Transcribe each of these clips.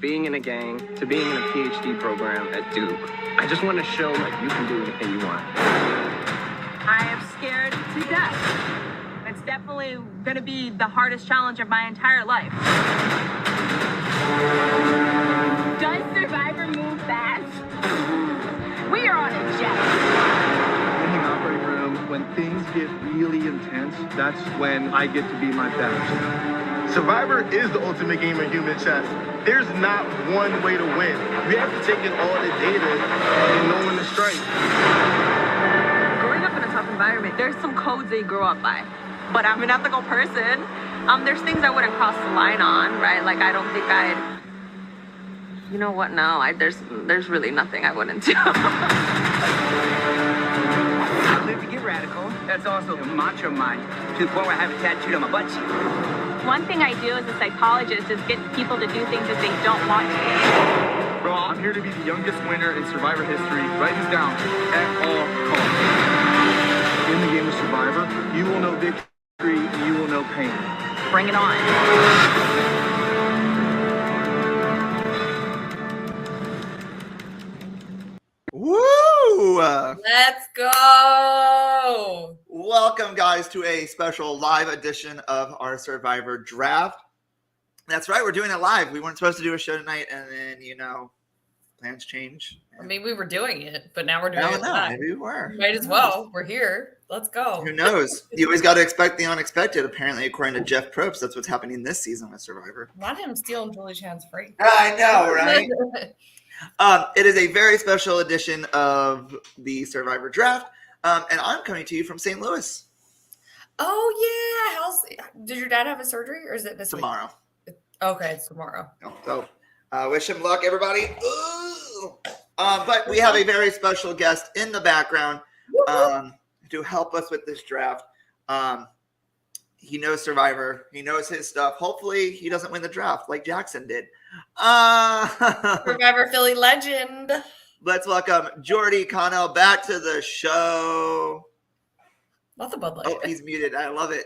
being in a gang to being in a PhD program at Duke. I just want to show that you can do anything you want. I am scared to death. It's definitely going to be the hardest challenge of my entire life. Does Survivor move fast? We are on a jet. In the operating room, when things get really intense, that's when I get to be my best. Survivor is the ultimate game of human chess. There's not one way to win. We have to take in all the data and know when to strike. Growing up in a tough environment, there's some codes they grow up by. But I'm an ethical person. There's things I wouldn't cross the line on, right? Like, I don't think I'd... You know what? No, there's really nothing I wouldn't do. I live to get radical. That's also a mantra of mine, to the point where I have it tattooed on my butt cheek. One thing I do as a psychologist is get people to do things that they don't want to. Bro, I'm here to be the youngest winner in Survivor history. Write this down at all costs. In the game of Survivor, you will know victory and you will know pain. Bring it on. Woo! Let's go! Welcome, guys, to a special live edition of our Survivor Draft. That's right, we're doing it live. We weren't supposed to do a show tonight, and then, plans change. I mean, we were doing it, but now we're doing it No, live. maybe we were. Might as well. We're here. Let's go. Who knows? You always got to expect the unexpected. Apparently, according to Jeff Probst, that's what's happening this season with Survivor. Not him stealing Julie Chan's free. I know, right? It is a very special edition of the Survivor Draft, and I'm coming to you from St. Louis. Oh, yeah. Did your dad have a surgery, or is it this Tomorrow. week? Okay, it's tomorrow. So, wish him luck, everybody. But we have a very special guest in the background to help us with this draft. He knows Survivor. He knows his stuff. Hopefully, he doesn't win the draft like Jackson did. Survivor Philly legend. Let's welcome Geordie Connell back to the show. Not the Bud Light. Oh, he's muted. I love it.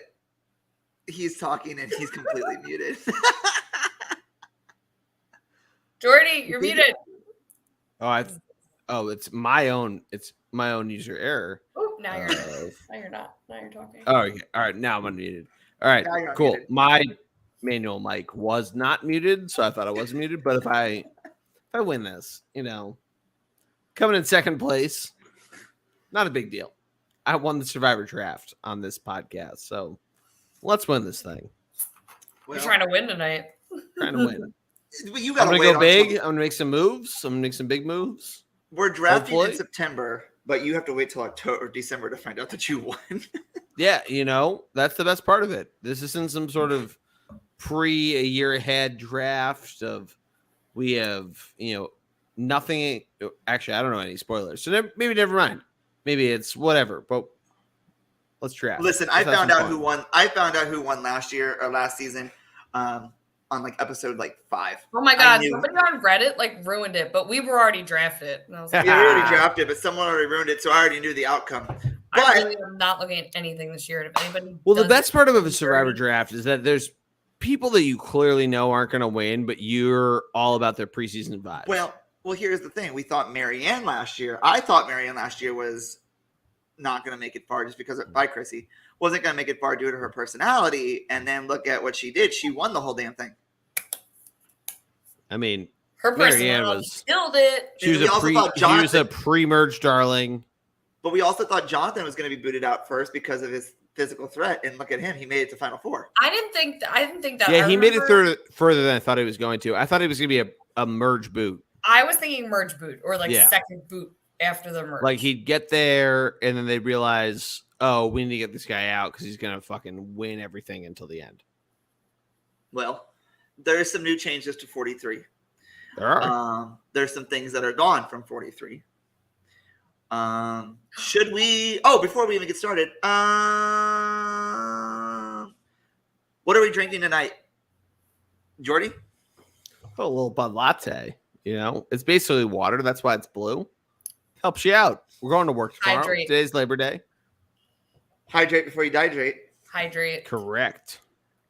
He's talking and he's completely muted. Geordie, you're muted. It's my own user error. Oh, now you're not. Now you're not. Now you're talking. Oh, okay. All right, now I'm unmuted. All right, cool. Muted. My manual mic was not muted, so I thought I was muted. But if I win this, coming in second place, not a big deal. I won the Survivor Draft on this podcast, so let's win this thing. You're trying to win tonight. Trying to win. I'm going to go big. I'm going to make some moves. I'm going to make some big moves. We're drafting Hopefully. in September, but you have to wait till October or December to find out that you won. Yeah, that's the best part of it. This isn't some sort of a year ahead draft of we have, nothing. Actually, I don't know any spoilers. So maybe never mind. Maybe it's whatever, but let's draft. Listen, I found out who won. I found out who won last year or last season. On episode 5. Oh my God! Somebody on Reddit ruined it, but we were already drafted. And I was like, we already drafted, but someone already ruined it, so I already knew the outcome. But I really am not looking at anything this year. If anybody, the best part of a Survivor Draft is that there's people that you clearly know aren't going to win, but you're all about their preseason vibes. Well, here's the thing. We thought Marianne last year. I thought Marianne last year was not going to make it far just because by Chrissy wasn't going to make it far due to her personality. And then look at what she did. She won the whole damn thing. I mean, her personality killed it. She was a pre-merge darling. But we also thought Jonathan was going to be booted out first because of his physical threat. And look at him. He made it to Final Four. I didn't think that. Yeah, he made it further than I thought he was going to. I thought it was going to be a merge boot. I was thinking merge boot or second boot after the merge. Like he'd get there and then they'd realize, oh, we need to get this guy out because he's going to fucking win everything until the end. Well, there's some new changes to 43. There are. There's some things that are gone from 43. Should we? Oh, before we even get started, what are we drinking tonight, Geordie? A little Bud Latte. It's basically water. That's why it's blue. Helps you out. We're going to work tomorrow. Hydrate. Today's Labor Day. Hydrate before you dehydrate. Hydrate. Correct.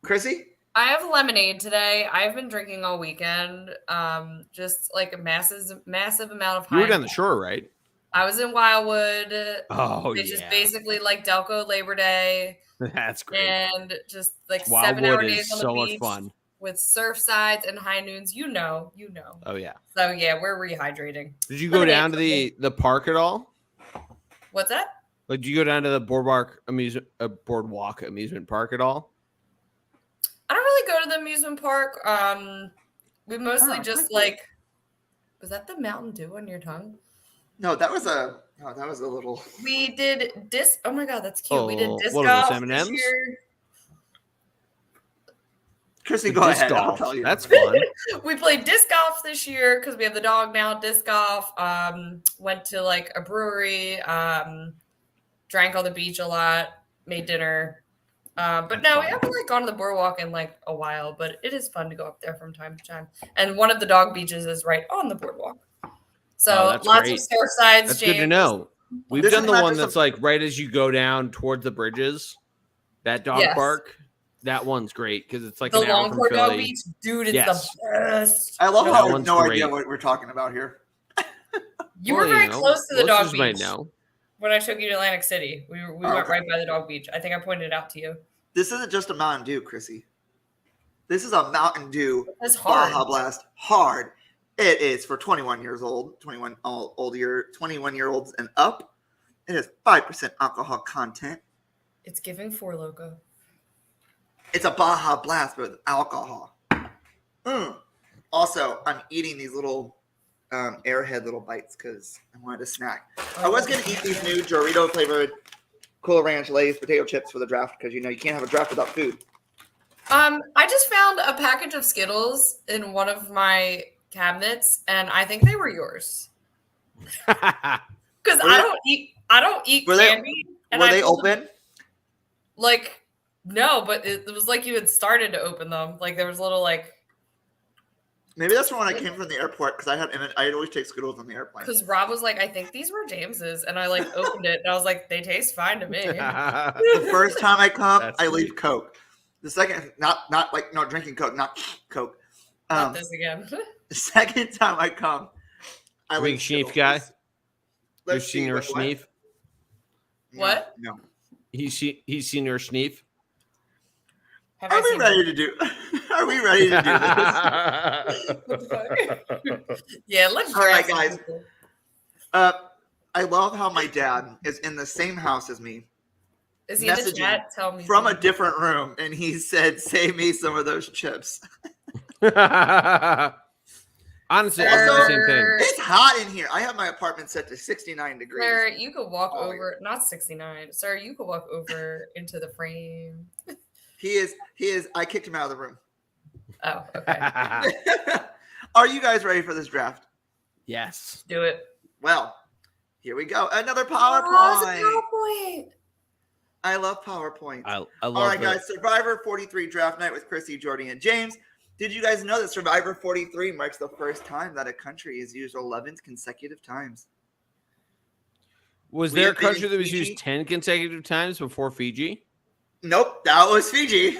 Chrissy? I have lemonade today. I've been drinking all weekend. Just like a massive amount of. You were down the shore, right? I was in Wildwood. Oh, Which yeah. is basically like Delco Labor Day. That's great. And just like Wildwood 7-hour is days on the so much beach fun. with surf sides and high noons. You know. Oh yeah. So yeah, we're rehydrating. Did you go down to the park at all? What's that? Like, did you go down to the boardwalk amusement park at all? I don't really go to the amusement park. We mostly just like. Was that the Mountain Dew on your tongue? No, that was a little. We did disc. Oh my god, that's cute. We did disc what golf are those, this year. Chrissy, go ahead. I'll tell you. That's fun. We played disc golf this year because we have the dog now. Disc golf. Went to like a brewery. Drank on the beach a lot. Made dinner. But no, we haven't like gone to the boardwalk in like a while. But it is fun to go up there from time to time. And one of the dog beaches is right on the boardwalk. So lots great. of surf sides. That's James. good to know. We've This done is the not one just that's like right as you go down towards the bridges. That dog park. That one's great because it's like the an hour from Longport Dog Philly. Beach, dude. It's Yes. the best. I love That how I have one's no great. idea what we're talking about here. You were very close to the dog listeners might beach know. when I took you to Atlantic City. We went right by the dog beach. I think I pointed it out to you. This isn't just a Mountain Dew, Chrissy. This is a Mountain Dew That's hard. Baja Blast hard. It is for 21 years old, 21 year olds and up. It has 5% alcohol content. It's giving Four Loko. It's a Baja Blast with alcohol. Also, I'm eating these little Airhead little bites because I wanted a snack. I was going to eat these new Dorito flavored Cool Ranch Lay's potato chips for the draft because you can't have a draft without food. I just found a package of Skittles in one of my cabinets, and I think they were yours. Because I don't eat candy. Were they open? Like, no, but it was like you had started to open them. Like there was a little like. Maybe that's from when I came from the airport because I'd always take Skittles on the airplane. Because Rob was like, I think these were James's, and I like opened it, and I was like, they taste fine to me. The first time I come, I leave Coke. The second, not drinking Coke, not Coke. Not this again. The second time I come, I Big leave Schneef Skittles. guy. Let's You've seen see, her what? Schneef? What? No. He's seen her Schneef? Have Are I we seen ready to do? Are we ready to do this? Yeah, let's. All right, draft guys. people. I love how my dad is in the same house as me. Is he in the messaging chat? Tell me from a different room, and he said, "Save me some of those chips." Honestly, I do the same thing. It's hot in here. I have my apartment set to 69 degrees. Sir, you could walk Oh, over, not 69. Sir, you could walk over into the frame. He is. I kicked him out of the room. Oh, okay. Are you guys ready for this draft? Yes. Do it. Well, here we go. Another Oh, PowerPoint. it's a PowerPoint. I love PowerPoint. I love All right, it. guys. Survivor 43 draft night with Chrissy, Geordie, and James. Did you guys know that Survivor 43 marks the first time that a country is used 11 consecutive times? Was We there a have been in country that was Fiji? used 10 consecutive times before Fiji? Nope, that was Fiji.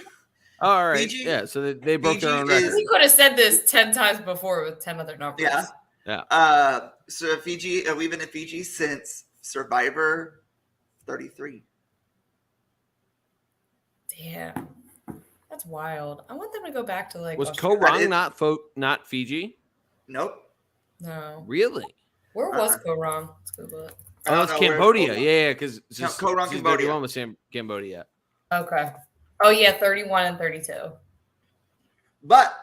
All right. Fiji- Yeah, so they broke their Fiji own is- record. You could have said this 10 times before with 10 other numbers. Yeah. So Fiji, we've been in Fiji since Survivor 33. Damn. That's wild. I want them to go back to like. Was Australia. Koh Rong not Fiji? Nope. No. Really? Where was Go Wrong? Let's Google it. I Oh, don't it's know where Cambodia. Koh Rong- Yeah, because No, Koh Rong, Cambodia. was Cambodia. Okay. Oh, yeah, 31 and 32. But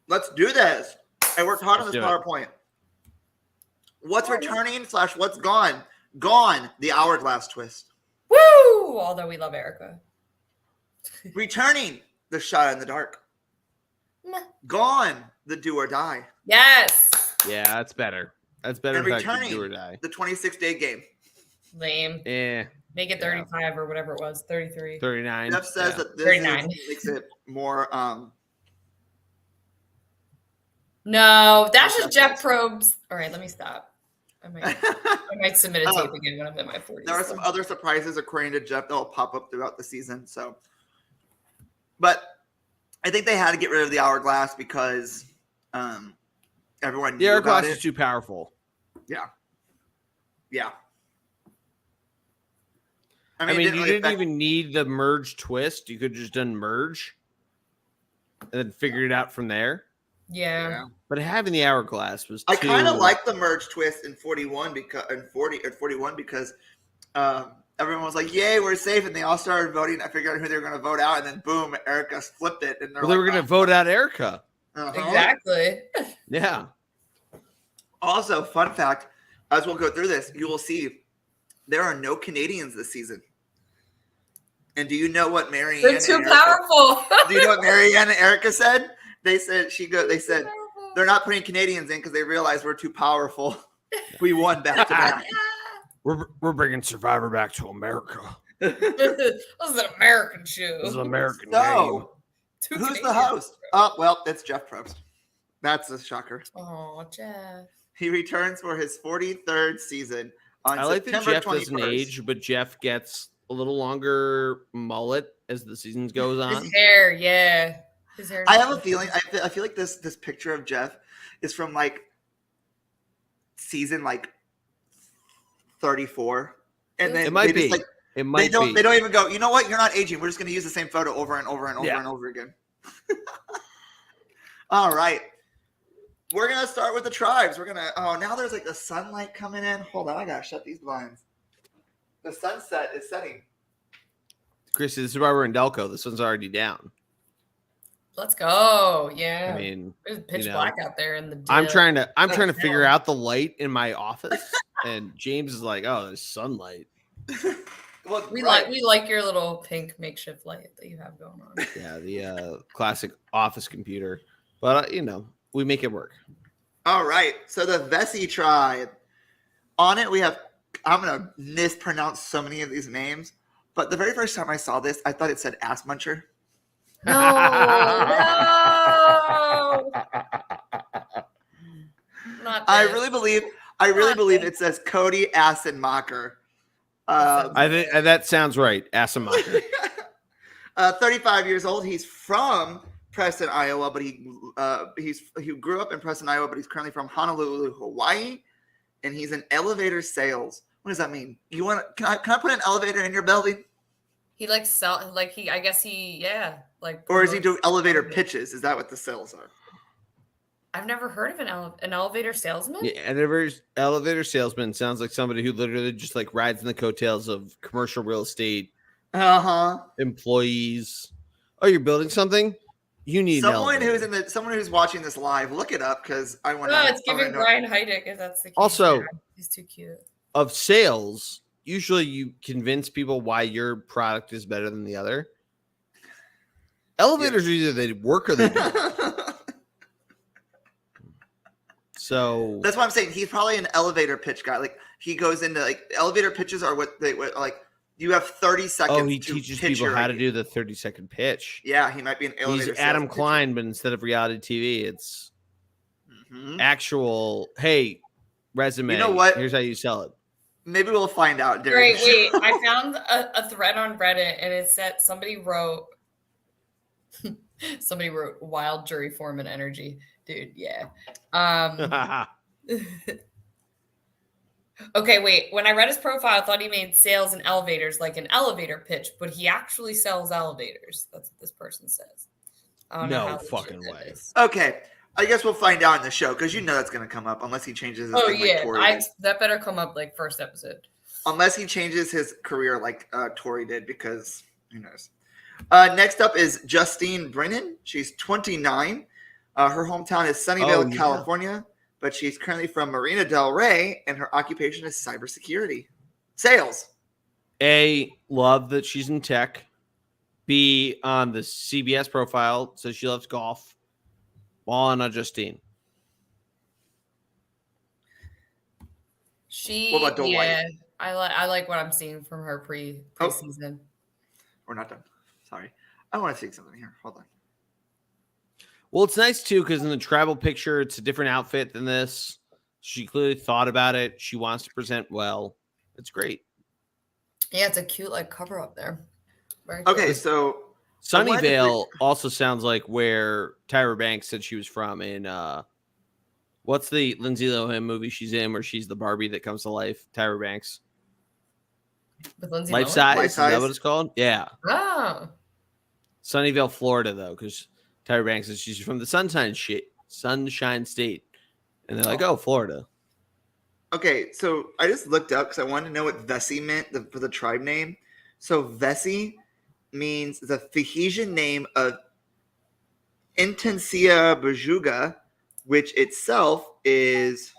let's do this. I worked hard on Let's this do it. PowerPoint. What's returning / what's gone? Gone, the hourglass twist. Woo! Although we love Erica. Returning, the shot in the dark. Meh. Gone, the do or die. Yes. Yeah, that's better. That's better And than fact returning, do or die. the 26-day game. Lame. Yeah, Make it 35 or whatever it was. 33. 39. Jeff says yeah. that this 39. makes it more No, that's just Jeff Probes. All right, let me stop. I might submit a tape again when I'm in my 40s. There are some other surprises according to Jeff that will pop up throughout the season. So, but I think they had to get rid of the hourglass because everyone The knew about hourglass it. is too powerful. Yeah. Yeah. I it mean, you really didn't affect- even need the merge twist. You could have just done merge and then figured it out from there. Yeah. But having the hourglass was I too... kind of like the merge twist in 41 because because everyone was like, "Yay, we're safe," and they all started voting. I figured out who they were going to vote out, and then boom, Erica flipped it, and Well, they were going to vote out Erica. Exactly. Yeah. Also, fun fact: as we'll go through this, you will see there are no Canadians this season. And do you know what Marianne? They're too powerful. Do you know what Marianne and Erica said? They said They said they're not putting Canadians in because they realized we're too powerful. We won back to back. We're bringing Survivor back to America. This is an American show. This is an American game. So, who's the host? Oh, well, it's Jeff Probst. That's a shocker. Oh, Jeff. He returns for his 43rd season on I like that September Jeff 21st. doesn't age, but Jeff gets a little longer mullet as the season goes on. His hair, yeah. His hair. I have a feeling. I feel like this picture of Jeff is from like season like 34, and then It might they just, be. like, It might be. They don't even go, you know what? You're not aging. We're just going to use the same photo over and over and over and over again. All right. We're going to start with the tribes. We're going to, now there's like the sunlight coming in. Hold on. I got to shut these blinds. The sunset is setting. Chrissy, this is why we're in Delco. The sun's already down. Let's go. Yeah. I mean, it's pitch you know, black out there in the I'm trying to figure out the light in my office, and James is like, "Oh, there's sunlight." Well, we like your little pink makeshift light that you have going on. Yeah, the classic office computer, but we make it work. All right. So the Vesey tribe. On it, we have. I'm gonna mispronounce so many of these names, but the very first time I saw this, I thought it said ass muncher. No. Not I this. really believe it says Cody Assenmacher. I think that sounds right. Assenmacher. 35 years old. He's from Preston, Iowa, but he grew up in Preston, Iowa, but he's currently from Honolulu, Hawaii, and he's in elevator sales. What does that mean? Can I put an elevator in your building? He I guess Or is he doing elevator pitches? Is that what the sales are? I've never heard of an elevator salesman. Yeah, and elevator salesman sounds like somebody who literally just like rides in the coattails of commercial real estate employees. Oh, you're building something? You need someone who's watching this live. Look it up because I want to. Oh, it's giving Brian Heidick if that's the case. Also, he's too cute. Of sales, usually you convince people why your product is better than the other. Elevators are either they work or they don't. So that's why I'm saying he's probably an elevator pitch guy. Like he goes into like elevator pitches are what like you have 30 seconds. Oh, he teaches people how to do the 30-second pitch. Yeah, he might be an elevator. He's Adam Klein, but instead of reality TV, it's actual. Hey, resume. You know what? Here's how you sell it. Maybe we'll find out. Wait. I found a thread on Reddit, and it said somebody wrote wild jury foreman energy. Dude, yeah. Okay, wait. When I read his profile, I thought he made sales in elevators like an elevator pitch, but he actually sells elevators. That's what this person says. I don't know No how fucking legit that way. is. Okay, I guess we'll find out in the show because that's going to come up unless he changes his thing like Tori did. That better come up like first episode. Unless he changes his career like Tori did, because who knows. Next up is Justine Brennan. She's 29. Her hometown is Sunnyvale, California, but she's currently from Marina Del Rey, and her occupation is cybersecurity. Sales. A, love that she's in tech. B, on the CBS profile, says she loves golf. While on Justine. What about Dwight? Yeah, I like what I'm seeing from her preseason. We're not done. Sorry. I want to see something here. Hold on. Well, it's nice, too, because in the tribal picture, it's a different outfit than this. She clearly thought about it. She wants to present well. It's great. Yeah, it's a cute, cover up there. Very Okay, cute. so Sunnyvale also sounds like where Tyra Banks said she was from in what's the Lindsay Lohan movie she's in where she's the Barbie that comes to life? Tyra Banks. With Lindsay Life Lohan? Size? Life Is that Size? what it's called? Yeah. Oh. Sunnyvale, Florida, though, because Tyra Banks says she's from the Sunshine State. And they're like, oh, Florida. Okay, so I just looked up because I wanted to know what Vessi meant for the tribe name. So Vessi means the Tahitian name of Intensia Bajuga, which itself is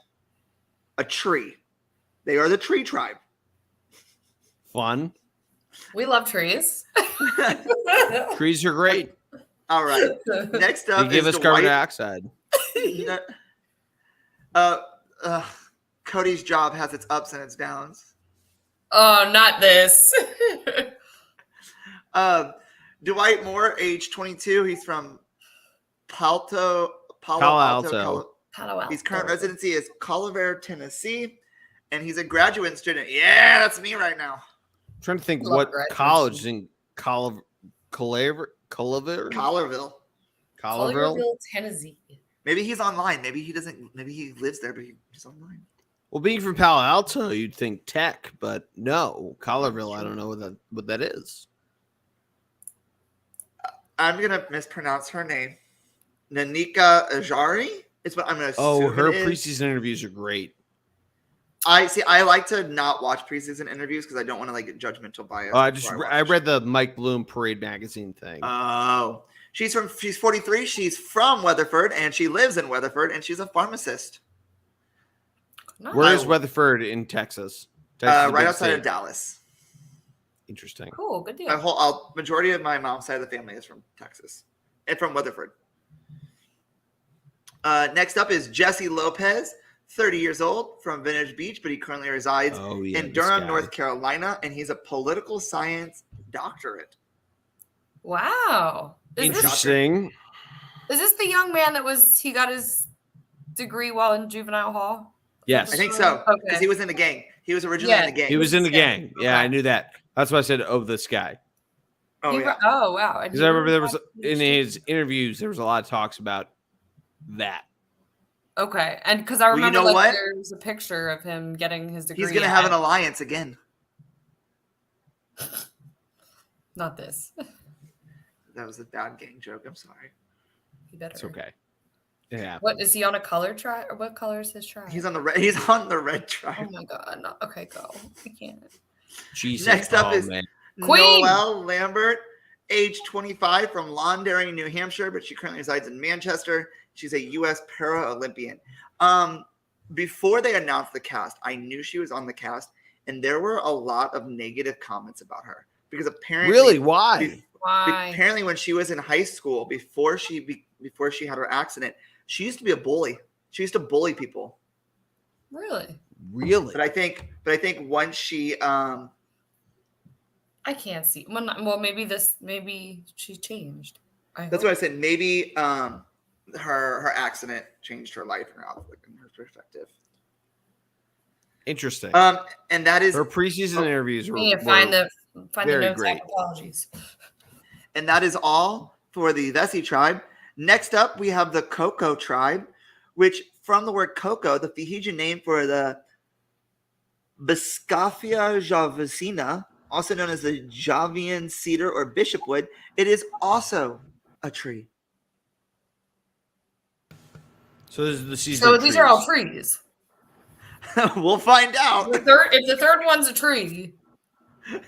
a tree. They are the tree tribe. Fun. We love trees. Trees are great. All right. Next up, They give is us carbon Dwight. dioxide. Cody's job has its ups and its downs. Oh, not this. Dwight Moore, age 22. He's from Palo Alto. Palo Alto. His current residency is Colliver, Tennessee, and he's a graduate student. Yeah, that's me right now. I'm trying to think Love what graduate college is student. in Colliverville? Collarville. Collierville, Tennessee. Maybe he's online. Maybe he doesn't. Maybe he lives there, but he's online. Well, being from Palo Alto, you'd think tech, but no, Colliverville. I don't know what that is. I'm gonna mispronounce her name. Nanika Ajari is what I'm gonna assume. Oh, her it is. preseason interviews are great. I like to not watch preseason interviews because I don't want to get judgmental bias. I read the Mike Bloom Parade magazine thing. Oh, she's 43. She's from Weatherford and she lives in Weatherford and she's a pharmacist. Nice. Where is Weatherford in Texas? Right outside of Dallas. Interesting. Cool, good deal. Majority of my mom's side of the family is from Texas and from Weatherford. Next up is Jesse Lopez, 30 years old, from Venice Beach, but he currently resides in Durham, North Carolina, and he's a political science doctorate. Wow. Interesting. Is this the young man he got his degree while in juvenile hall? Yes. I think so. Okay. Because he was in the gang. He was originally in the gang. He was in the gang. Yeah, I knew that. That's why I said, oh, this guy. Oh, yeah. Oh, wow. Because I remember there was, in his interviews, there was a lot of talks about that. Okay. And because I remember you know what? there was a picture of him getting his degree. He's going to have an alliance again. Not this. That was a bad gang joke. I'm sorry. He better. It's okay. Yeah. What is he on a color tribe? Or what color is his tribe? He's on the red. He's on the red tribe. Oh my god! No. Okay, go. I can't. Jesus. Next up is man. Queen. Noelle Lambert, age 25, from Londonderry, New Hampshire, but she currently resides in Manchester. She's a U.S. para-Olympian. Before they announced the cast, I knew she was on the cast, and there were a lot of negative comments about her because apparently, Really? Why? Why? Apparently, when she was in high school, before she had her accident, she used to be a bully. She used to bully people. Really? Really? But I think once she I can't see. Well, maybe she changed. That's what I said. Maybe her accident changed her life and her outlook and her perspective. Interesting. And that is her preseason interviews were, find the very notes. great. Apologies. And that is all for the Vessi tribe. Next up, we have the Cocoa tribe, which from the word cocoa, the Fijian name for the Biscaphia javacina, also known as the Javian cedar or bishopwood, it is also a tree. So this is the season. So of these trees. are all trees. We'll find out. If the third one's a tree.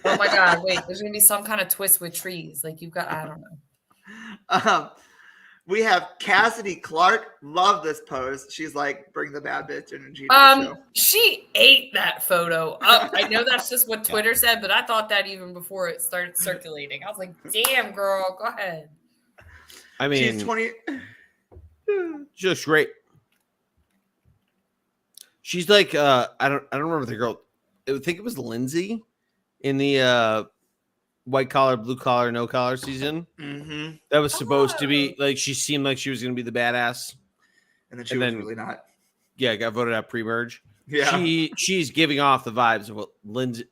Oh my god! Wait, there's gonna be some kind of twist with trees. Like you've got, I don't know. We have Cassidy Clark. Love this pose. She's like, bring the bad bitch energy to the show. She ate that photo up. I know that's just what Twitter said, but I thought that even before it started circulating. I was like, damn, girl, go ahead. I mean, she's 20. Just great. She's like, I don't remember the girl. I think it was Lindsay in the white collar, blue collar, no collar season. Mm-hmm. That was supposed to be like, she seemed like she was going to be the badass. And then she was really not. Yeah, got voted out pre-merge. Yeah. She's giving off the vibes of what Lindsay.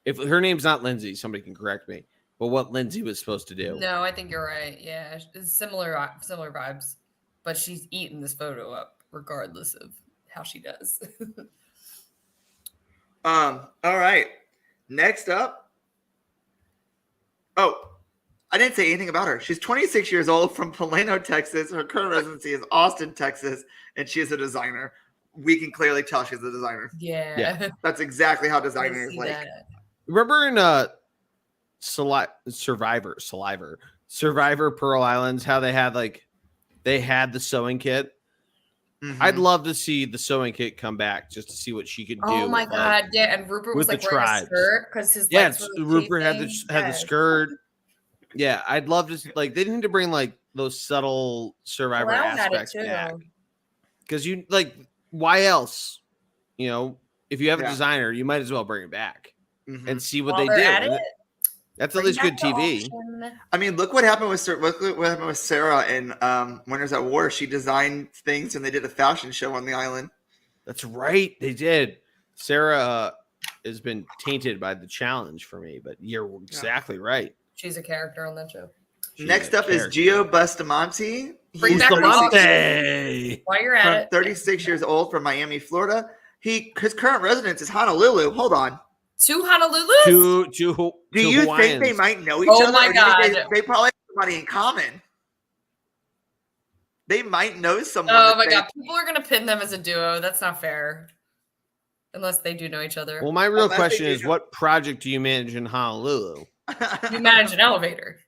If her name's not Lindsay, somebody can correct me. but what Lindsay was supposed to do. No, I think you're right. Yeah, it's similar vibes, but she's eating this photo up regardless of how she does. All right. Next up. Oh, I didn't say anything about her. She's 26 years old from Plano, Texas. Her current residency is Austin, Texas, and she is a designer. We can clearly tell she's a designer. Yeah. That's exactly how I designers see like. that. Remember in Survivor Pearl Islands, how they had the sewing kit. Mhm. I'd love to see the sewing kit come back just to see what she could do. Oh my with, god, yeah, and Rupert was with the like wearing a tribes. skirt because his Yeah, legs were Rupert had the Yes. skirt. Yeah, I'd love to they need to bring like those subtle Survivor Palau had it aspects too. back. Because why else? If you have a Yeah. designer, you might as well bring it back Mhm. and see what While they they're do. at And it, that's at bring least back good the TV. auction. I mean, look what happened with Sarah in Winners at War. She designed things, and they did a fashion show on the island. That's right, they did. Sarah has been tainted by the challenge for me, but you're exactly right. She's a character on that show. She's Next a up is character. Gio Bustamante. Bring He's back the 36 Bustamante. While you're at it, 36 years old from Miami, Florida. His current residence is Honolulu. Hold on. two Honolulu. Two Do you think they Hawaiians. might know each Oh other? my Or do you think God. they probably have somebody in common. They might know someone. Oh that my they- god, people are gonna pin them as a duo. That's not fair, unless they do know each other. Well, my real Unless they question do is, know- what project do you manage in Honolulu? You manage an elevator.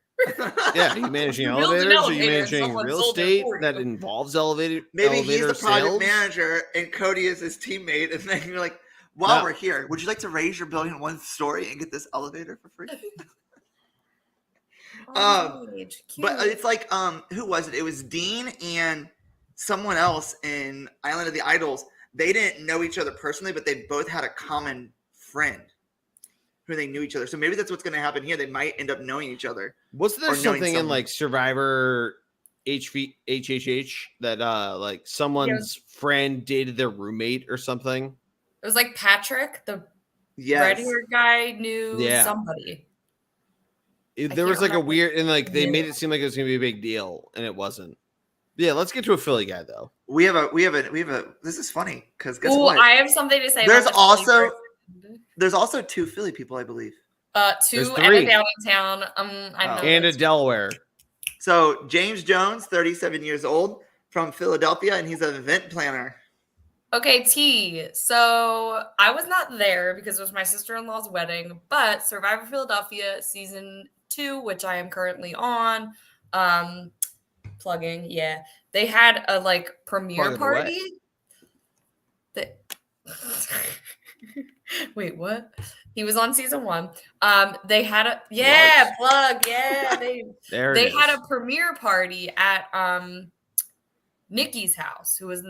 Yeah, are you managing You build an elevators? Are you elevator and managing someone real sold it estate for that you. involves Maybe elevator he's the project sales? manager and Cody is his teammate, and then you're like, while No. we're here, would you like to raise your building one story and get this elevator for free? Cute. But it's like, who was it? It was Dean and someone else in Island of the Idols. They didn't know each other personally, but they both had a common friend who they knew each other. So maybe that's what's going to happen here. They might end up knowing each other. Wasn't there or knowing something in someone. Survivor HHH that someone's friend dated their roommate or something? It was like Patrick, the Yes. red-haired guy, knew Yeah. somebody. There was can't like a remember. weird and they Yeah. made it seem like it was gonna be a big deal, and it wasn't. Yeah, let's get to a Philly guy though. We have a. This is funny because guess Oh, what? I have something to say. There's about the Philly also- person. There's also two Philly people, I believe. Two There's and a three. downtown. I know. And a this. Delaware. So James Jones, 37 years old, from Philadelphia, and he's an event planner. Okay, T. So I was not there because it was my sister-in-law's wedding, but Survivor Philadelphia season 2, which I am currently on, plugging, yeah. They had a premiere Plug it away. party. Wait, what? He was on season 1. They had a plug, yeah. There They it had is. a premiere party at Nikki's house, who is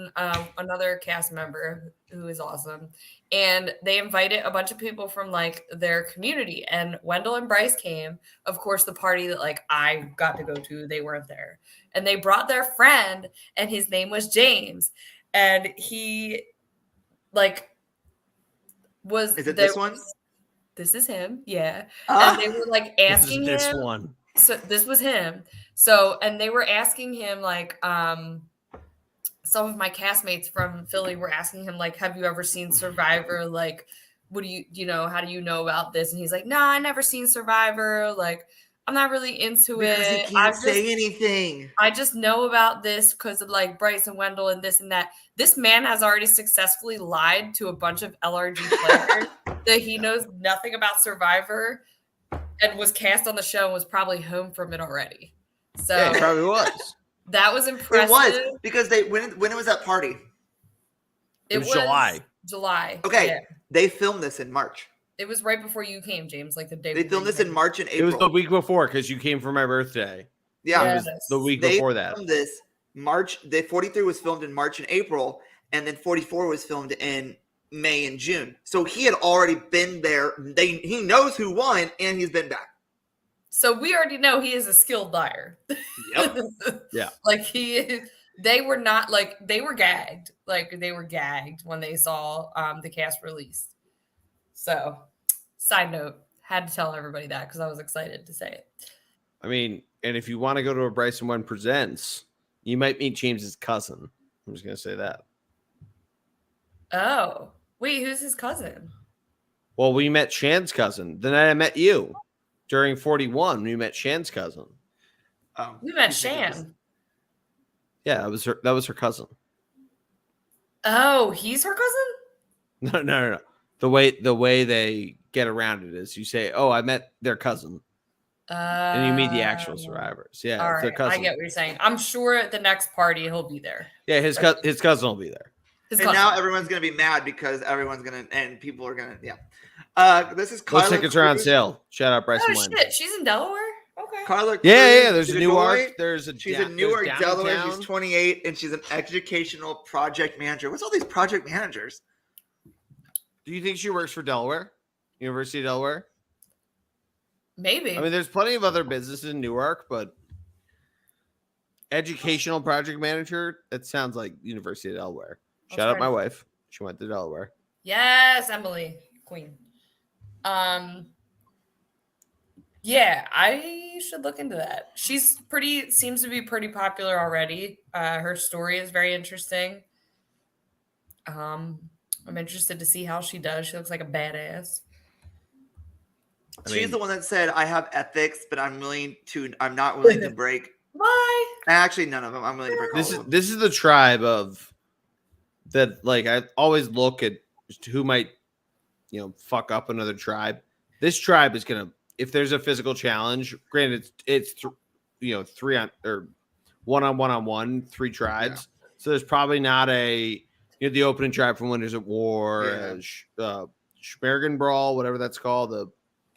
another cast member who is awesome. And they invited a bunch of people from their community. And Wendell and Bryce came. Of course, the party that I got to go to, they weren't there. And they brought their friend, and his name was James. And he was Is it this one? This is him, yeah. Ah. And they were This is asking this him. one. So this was him. So, and they were asking him some of my castmates from Philly were asking him have you ever seen Survivor? What do you how do you know about this? And he's like, nah, I never seen Survivor. I'm not really into Because he it. can't say anything. I just know about this because of Bryce and Wendell and this and that. This man has already successfully lied to a bunch of LRG players that he knows nothing about Survivor and was cast on the show and was probably home from it already. So Yeah, it probably was. that was impressive. It was because when it was that party. It was July. July. Okay, Yeah. they filmed this in March. It was right before you came, James. The day They before filmed you this in came. March and It was April. the week before because you came for my birthday. Yeah, Yeah. It was the week they before that. filmed this March. The 43 was filmed in March and April, and then 44 was filmed in May and June. So he had already been there. He knows who won, and he's been back. So we already know he is a skilled liar. Yep. Yeah. They were not they were gagged. They were gagged when they saw the cast release. So, side note, Had to tell everybody that because I was excited to say it. I mean, and if you want to go to a Bryson One Presents, you might meet James's cousin. I'm just gonna say that. Oh, wait, who's his cousin? Well, we met Shan's cousin. The night I met you during 41, we met Shan's cousin. We met Shan. Yeah, that was her cousin. Oh, he's her cousin? No. The way they get around it is you say, "Oh, I met their cousin," and you meet the actual survivors. Yeah, all it's their right, cousin. I get what you're saying. I'm sure at the next party he'll be there. Yeah, his cousin will be there. And now everyone's gonna be mad because people are gonna this is Carla Those tickets are on Cruz. sale. Shout out Bryson Oh Wine. shit, she's in Delaware. Okay. Carla Cruz. Yeah. There's she's a Newark. There's she's in Newark, Delaware. She's 28, and she's an educational project manager. What's all these project managers? Do you think she works for Delaware, University of Delaware? Maybe. I mean, there's plenty of other businesses in Newark, but educational project manager, that sounds like University of Delaware. Shout out my wife. She went to Delaware. Yes, Emily, queen. Yeah, I should look into that. Seems to be pretty popular already. Her story is very interesting. I'm interested to see how she does. She looks like a badass. She's the one that said, "I have ethics, but I'm not willing to break." Why? Actually, none of them. I'm willing to break. This is the tribe of that. Like, I always look at who might, fuck up another tribe. This tribe is gonna, if there's a physical challenge. Granted, it's 3 on or 1-on-1, 3 tribes. Yeah. So there's probably not a the opening tribe from Winners at War, Schmergen Brawl, whatever that's called.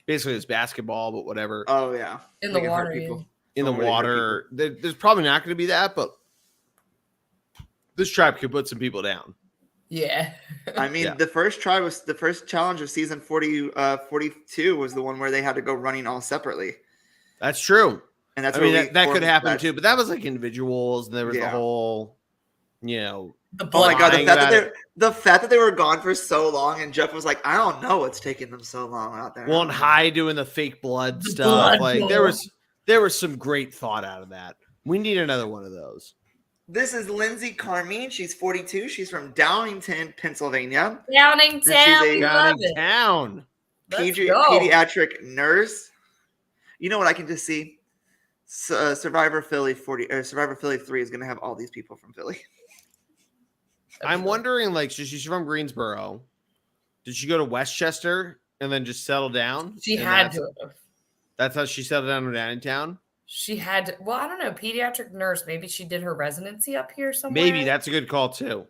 Basically it's basketball, but whatever. Oh yeah, in the water. In the water, there's probably not going to be that, but this tribe could put some people down. Yeah. I mean, the first challenge of season 42 was the one where they had to go running all separately. That's true. And that's that could happen too, but that was like individuals, and there was the whole, oh my god, the fact that they were gone for so long, and Jeff was like, I don't know what's taking them so long out there. Well, and High doing the fake blood stuff. There was some great thought out of that. We need another one of those. This is Lindsay Carmine. She's 42. She's from Downingtown, Pennsylvania. Downingtown. Pediatric nurse. You know what I can just see? Survivor Philly 3 is going to have all these people from Philly. I'm wondering, so she's from Greensboro. Did she go to Westchester and then just settle down? She had to. That's how she settled down in Downingtown? She had to, I don't know, pediatric nurse. Maybe she did her residency up here somewhere. Maybe that's a good call too.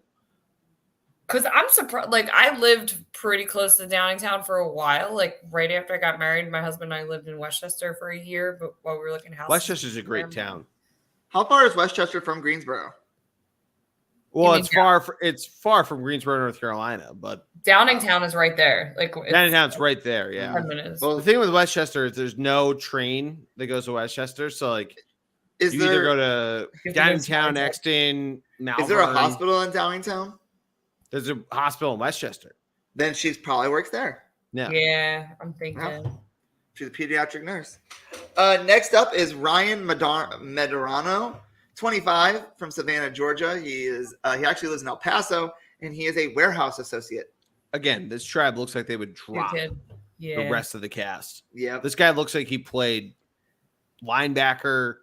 Because I'm surprised. I lived pretty close to Downingtown for a while. Right after I got married, my husband and I lived in Westchester for a year. But while we were looking at houses, Westchester's a great town. How far is Westchester from Greensboro? Well, it's far from Greensboro, North Carolina, but Downingtown is right there. Downingtown's right there. Yeah. 10 minutes. Well, the thing with Westchester is there's no train that goes to Westchester, so you either go to Downingtown, Exton, Malvern. Is there a hospital in Downingtown? There's a hospital in Westchester. Then she probably works there. Yeah, I'm thinking. Yeah. She's a pediatric nurse. Next up is Ryan Medrano. 25 from Savannah, Georgia. He actually lives in El Paso, and he is a warehouse associate. Again, this tribe looks like they would drop the rest of the cast. Yeah, this guy looks like he played linebacker,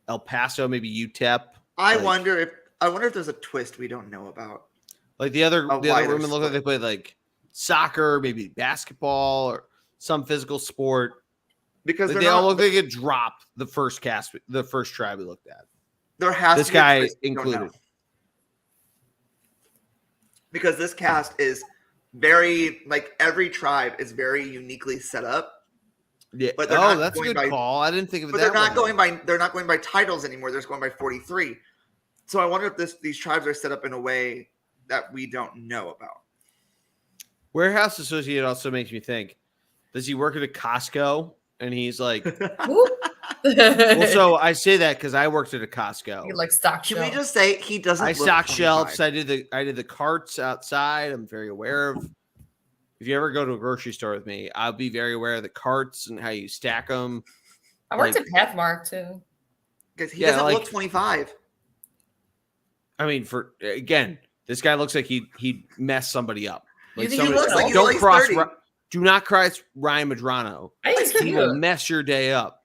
El Paso, maybe UTEP. I wonder if there's a twist we don't know about. The other women look like they played soccer, maybe basketball, or some physical sport. Because they all look like it dropped the first tribe we looked at. There has this to be guy included. Because this cast is very every tribe is very uniquely set up. Yeah. But that's a good call. I didn't think of it. But they're not going by titles anymore. They're just going by 43. So I wonder if these tribes are set up in a way that we don't know about. Warehouse associate also makes me think: does he work at a Costco? And he's like, well, so I say that because I worked at a Costco. You stock shelves. Can we just say he doesn't? I stock shelves. I did the carts outside. I'm very aware of if you ever go to a grocery store with me, I'll be very aware of the carts and how you stack them. I worked at Pathmark too. Because he doesn't look 25. I mean, this guy looks like he'd mess somebody up. Like he looks like don't cross. 30. Do not cross Ryan Madrano. He will mess your day up.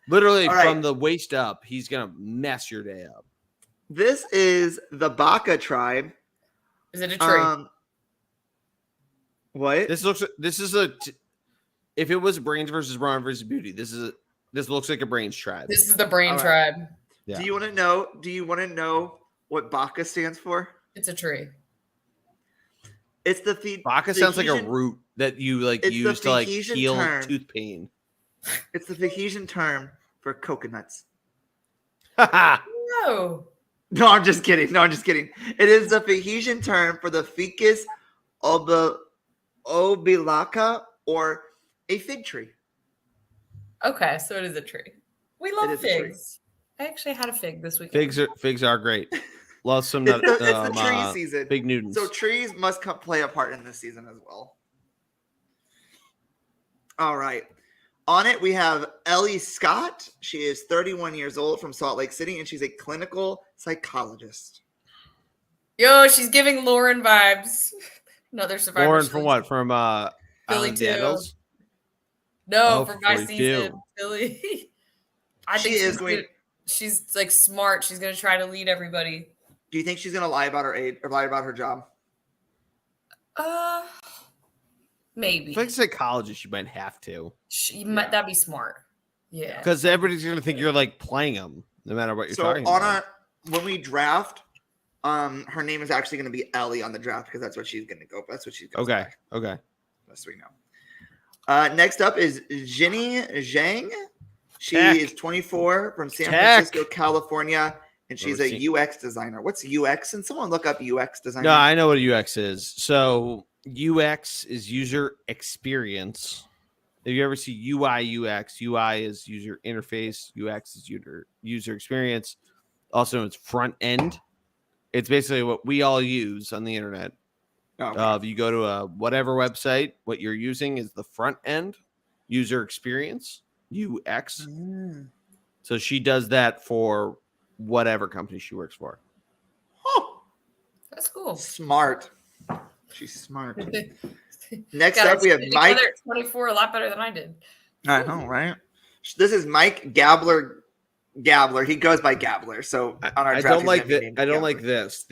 Literally from the waist up, he's gonna mess your day up. This is the Baka tribe. Is it a tree? What? If it was Brains versus Brawn versus Beauty, this looks like a Brains tribe. This is the Brain tribe. Yeah. Do you want to know what Baka stands for? It's a tree. It's the Baka sounds like a root that you use to heal tooth pain. It's the Tahitian term for coconuts. No. No, I'm just kidding. It is the Tahitian term for the Ficus obilaka, or a fig tree. Okay, so it is a tree. We love figs. I actually had a fig this weekend. Figs are great. Love some it's the tree season. Big Newtons. So trees must play a part in this season as well. All right. On it, we have Ellie Scott. She is 31 years old from Salt Lake City, and she's a clinical psychologist. Yo, she's giving Lauren vibes. Another survivor. Lauren from what? From Philly Island Vandals? No, from my season. Philly. I think she's like smart. She's gonna try to lead everybody. Do you think she's gonna lie about her age or lie about her job? Maybe. If like psychologist, you might have to. That'd be smart. Yeah. Because everybody's gonna think you're like playing them, no matter what you're talking about. When we draft, her name is actually gonna be Ellie on the draft because that's what she's gonna go. That's what she's gonna say. Okay. That's what we know. Next up is Jenny Zhang. She is 24 from San Francisco, California, and she's a UX designer. What's UX? And someone look up UX designer. No, I know what UX is. So UX is user experience. If you ever see UI, UX, UI is user interface, UX is user experience. Also, it's front end. It's basically what we all use on the internet. If you go to a whatever website, what you're using is the front end, user experience, UX. So she does that for whatever company she works for. Oh, that's cool. Smart. She's smart. Next up, we have Mike. 24, a lot better than I did. I know, right? This is Mike Gabler. He goes by Gabler. So on our draft, I don't like this.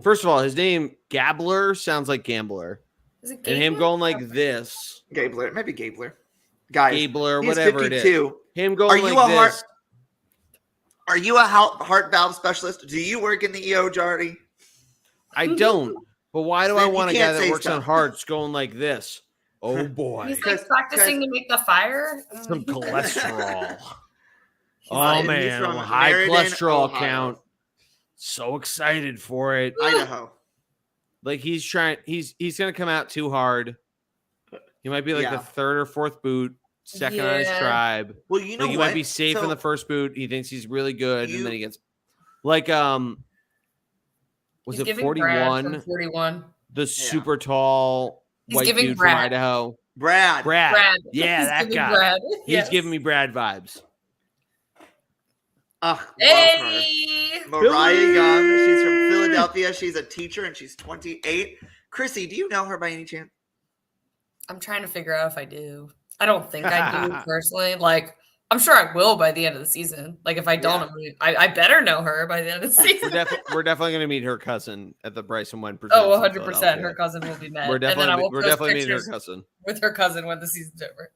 First of all, his name Gabler sounds like gambler. Is it and him going like this. Gabler. It might be Gabler. Guys, Gabler, whatever 52. It is. Him going like this. Are you a heart valve specialist? Do you work in the EO, Geordie? I don't. But why do I want a guy that works on hearts going like this? Oh boy. He's like practicing to make the fire. Some cholesterol. Oh man, high cholesterol count. So excited for it. Idaho. Like he's gonna come out too hard. He might be like the third or fourth boot, second on his tribe. Well, you know he might be safe in the first boot. He thinks he's really good, and then he gets like was it 41? 41. The super tall white dude from Idaho. Brad. Yeah, that guy. Brad. He's giving me Brad vibes. Hey, Mariah Young. She's from Philadelphia. She's a teacher and she's 28. Chrissy, do you know her by any chance? I'm trying to figure out if I do. I don't think I do personally. Like, I'm sure I will by the end of the season. Like, if I don't, I better know her by the end of the season. We're definitely going to meet her cousin at the Bryson Wynn. Oh, 100%. Her cousin will be met. We're definitely meeting her cousin. With her cousin when the season's over.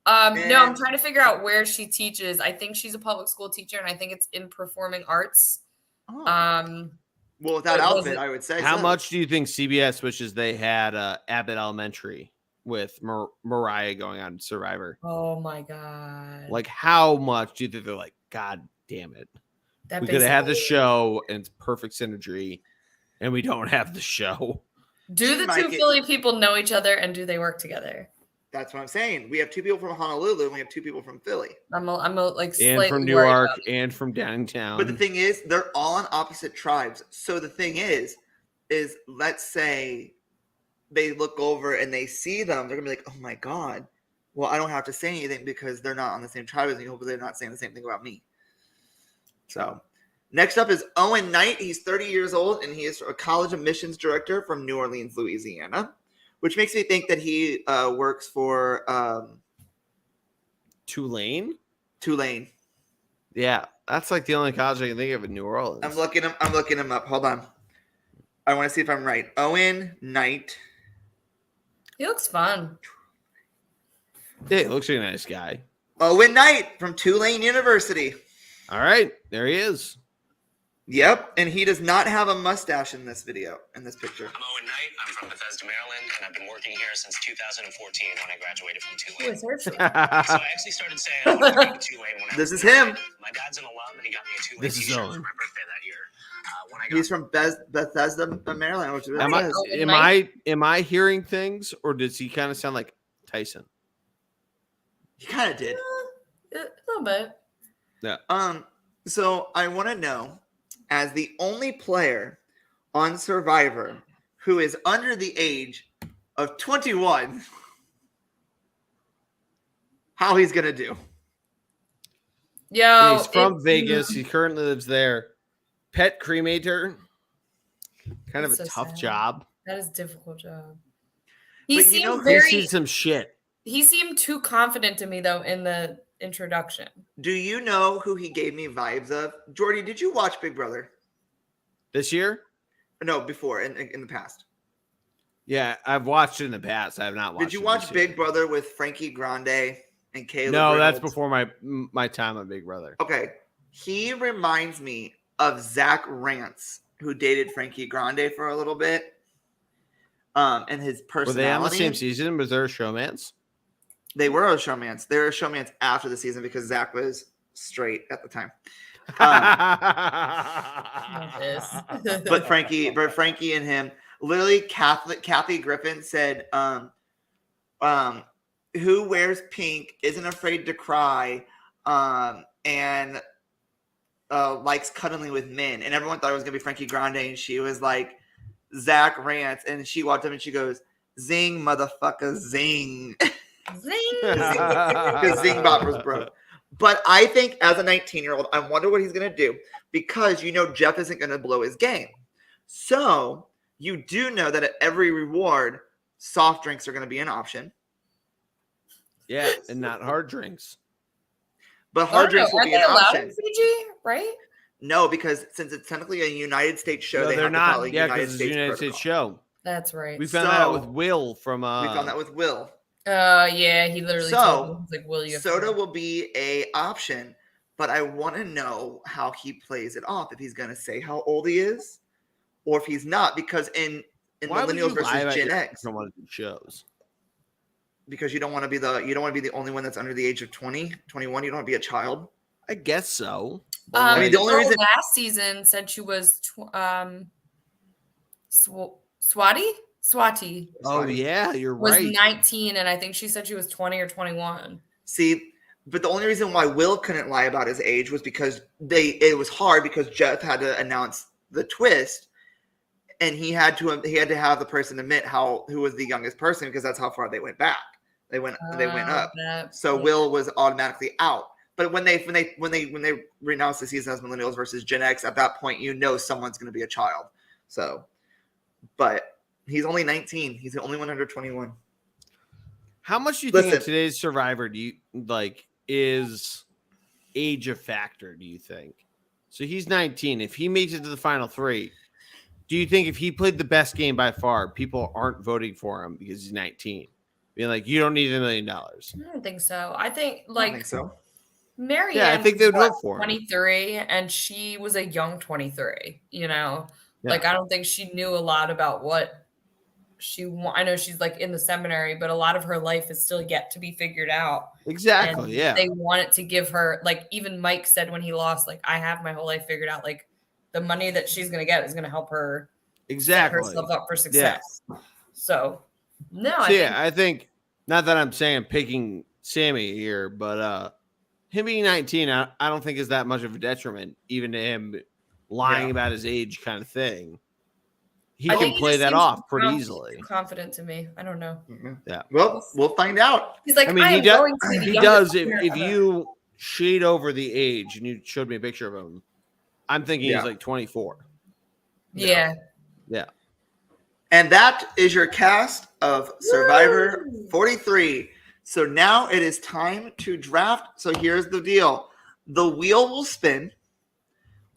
No, I'm trying to figure out where she teaches. I think she's a public school teacher, and I think it's in performing arts. Oh. Well, with that outfit, I would say. How much do you think CBS wishes they had Abbott Elementary with Mariah going on Survivor? Oh my god! Like, how much do you think they're like? God damn it! We could have had the show and it's perfect synergy, and we don't have the show. Do the two Philly people know each other, and do they work together? That's what I'm saying. We have two people from Honolulu and we have two people from Philly. I'm like and from Newark and from downtown. But the thing is, they're all on opposite tribes. So the thing is, is, let's say they look over and they see them, they're gonna be like, oh my God. Well, I don't have to say anything because they're not on the same tribe as me. Hopefully they're not saying the same thing about me. So next up is Owen Knight. He's 30 years old and he is a college admissions director from New Orleans, Louisiana, which makes me think that he works for Tulane. Yeah, that's like the only college I can think of in New Orleans. I'm looking him up. Hold on. I want to see if I'm right. Owen Knight. He looks fun. Yeah, he looks like a nice guy. Owen Knight from Tulane University. All right, there he is. Yep, and he does not have a mustache in this video, in this picture. I'm Owen Knight. I'm from Bethesda, Maryland, and I've been working here since 2014 when I graduated from Tulane. So I actually started saying I wanted to go to Tulane when I This was is him. My dad's an alum, and he got me a Tulane This is t-shirt Owen. for my birthday that year. He's from Bethesda, Maryland. Which is Am I hearing things, or does he kind of sound like Tyson? He kind of did. A little bit. Yeah. So I want to know, as the only player on Survivor who is under the age of 21, how he's gonna do. Yo, He's from Vegas. He currently lives there. Pet cremator. Kind of a so tough sad. job. That is a difficult job. He But seemed He's seen some shit. He seemed too confident to me though in the introduction. Do you know who he gave me vibes of? Geordie, did you watch Big Brother? This year? No, before, in the past. Yeah, I've watched it in the past. I have not watched Did you it watch this year. Big Brother with Frankie Grande and Caleb No, that's Reynolds? before my time on Big Brother. Okay. He reminds me of Zach Rance, who dated Frankie Grande for a little bit. And his personality. Were they on the same season? Was there a showmance? They were a showmance. They were a showmance after the season because Zach was straight at the time. But Frankie and him, literally, Kathy Griffin said, "Who wears pink, isn't afraid to cry, and likes cuddling with men." And everyone thought it was gonna be Frankie Grande, and she was like, "Zach Rance," and she walked up and she goes, "Zing, motherfucker, zing." Zing. Because Zing Bop was broke. But I think as a 19-year-old, I wonder what he's going to do because Jeff isn't going to blow his game. So you do know that at every reward, soft drinks are going to be an option. Yeah, and not hard drinks. But hard drinks will be an option. In Fiji, right? No, because since it's technically a United States show, No, they they're have to not. follow Yeah, United because it's a States United protocol. States show. That's right. We found that out with Will from. We found that with Will. Yeah, he literally told me, he's like, "Will you?" Soda will be a option, but I want to know how he plays it off. If he's going to say how old he is, or if he's not, because in Millennials versus Gen X, don't want to do shows because you don't want to be the only one that's under the age of 20, 21. You don't want to be a child. I guess so. I mean, the only reason last season said she was Swati. Oh yeah, you're was right. 19, and I think she said she was 20 or 21. See, but the only reason why Will couldn't lie about his age was because it was hard because Jeff had to announce the twist, and he had to have the person admit who was the youngest person because that's how far they went back. They went up. So Will was automatically out. But when they renounced the season as Millennials versus Gen X, at that point someone's going to be a child. So, but he's only 19. He's the only one under 21. How much do you think in today's Survivor is age a factor, do you think? So he's 19. If he makes it to the final three, do you think if he played the best game by far, people aren't voting for him because he's 19? Being like, you don't need $1 million. I don't think so. I think I don't think so. Marianne, yeah, I think they would vote for him. 23, and she was a young 23. Yeah. Like I don't think she knew a lot about what I know she's like in the seminary, but a lot of her life is still yet to be figured out. Exactly. And yeah. They wanted to give her, like, even Mike said when he lost, like, I have my whole life figured out. Like, the money that she's going to get is going to help her set herself up for success. Yeah. So, no. I think, not that I'm saying I'm picking Sammy here, but him being 19, I don't think is that much of a detriment, even to him lying about his age kind of thing. he I can think he play just that seems off pretty too easily. confident to me. I don't know. Yeah. Well, we'll find out. He's like, I mean, I he am does. going to be the He youngest does. If winner ever. you shade over the age and you showed me a picture of him, I'm thinking Yeah. he's like 24. Yeah. Yeah. And that is your cast of Survivor 43. So now it is time to draft. So here's the deal. The wheel will spin.